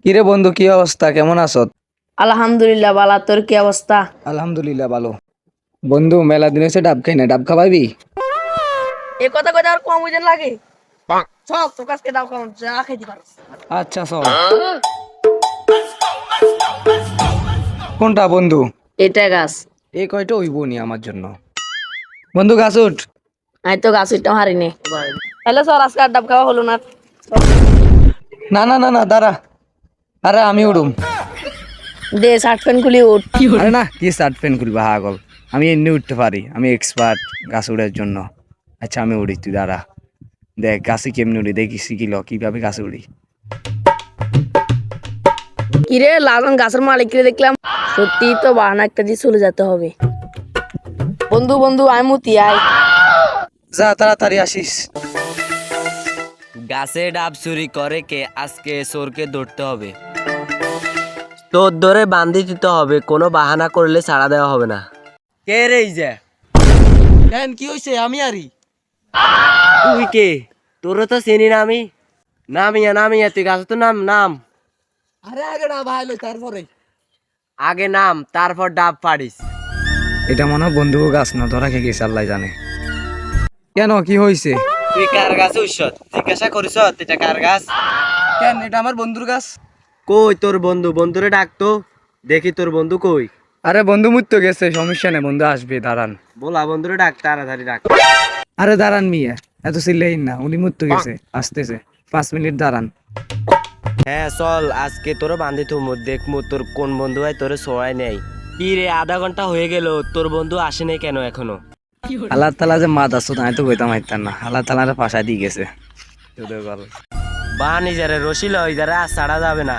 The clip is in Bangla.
কিরে বন্ধু, কি অবস্থা? কেমন আছো? আলহামদুলিল্লাহ বালা, তোর কি অবস্থা? আলহামদুলিল্লাহ ভালো। বন্ধু, মেলা দিন হচ্ছে ডাব খাই না, ডাব খাবাইবি? এ কথা কইতে আর কম বুঝেন লাগে। চল তোর কাছে দাও, কেমন যা খাইতে পারস। আচ্ছা চল। কোনটা বন্ধু? এটা গাছ। এই কয়টা হইব নি আমার জন্য? বন্ধু গাছ উঠ। আমি তো গাছ উঠতে হারিনি। হ্যালো স্যার, আজকে আর ডাব খাওয়া হলো না। না না না না, দাঁড়া। আরে আমি উড়ুম। দে শার্ট প্যান্ট খুলি উঠ। আরে না, কি শার্ট প্যান্ট খুলবা হাগল? আমি এমনি উঠতে পারি, আমি এক্সপার্ট গাছ উড়ার জন্য। আচ্ছা আমি উড়ি, তুই দাঁড়া। দেখ গাছে কেমনি উড়ি, দেখি শিখিল কিভাবে গাছে উড়ি। কিরে লাজন, গাছের মালিককে দেখলাম। সত্যি তো বাহানা একটা দিয়ে চলে যেতে হবে। বন্ধু বন্ধু আই মুতি আই। যা তাড়াতাড়ি আসিস। গাছে ডাব চুরি করে কে? আজকে চোরকে ধরতে হবে। তোর ধরে বান্ধি দিতে হবে, কোনো বাহানা করলে ছাড়া দেওয়া হবে না। কে রে এই যে? কেন কি হইছে? আমি আরি। তুই কে? তোরও তো চিনি না আমি। নামিয়া নামিয়া, তুই গাছে তো নাম নাম। আরে আগে না ভাই লই, তারপরে আগে নাম, তারপর ডাব পাড়িস। এটা মনে হয় বন্ধু গাছ না, ধরা খেয়ে গেছে, আল্লাহ জানে। কেন কি হয়েছে? তুই কার গাছে উৎসত জিজ্ঞাসা করিস? এটা কার গাছ? কেন এটা আমার বন্ধুর গাছ। কই তোর বন্ধু? বন্ধুরে ডাকতো, দেখি তোর বন্ধু কই। আরে বন্ধু মুত্ত গেছে, সমস্যা নেই, বন্ধু আসবে, দাঁড়ান। বলা বন্ধুরে ডাক, তাড়াতাড়ি ডাক। আরে দাঁড়ান মিয়া, এত চিল্লাইন না, উনি মুত্ত গেছে, আসতেছে, 5 মিনিট দাঁড়ান। হ্যাঁ চল, আজকে তোর বান্ধি থুমু, দেখমু তোর কোন বন্ধু হয় তোরে সোয়াই নেই। কি রে, আধা ঘন্টা হয়ে গেল, তোর বন্ধু আসে নাই কেন এখনো? আল্লাহ তালা যে মাদ আসতো, আমি তো কইতাম হাইতাম না, আল্লাহ তালারে ফাঁসা দিয়ে গেছে। বা নিজের রসিল ওই যারা ছাড়া যাবে না।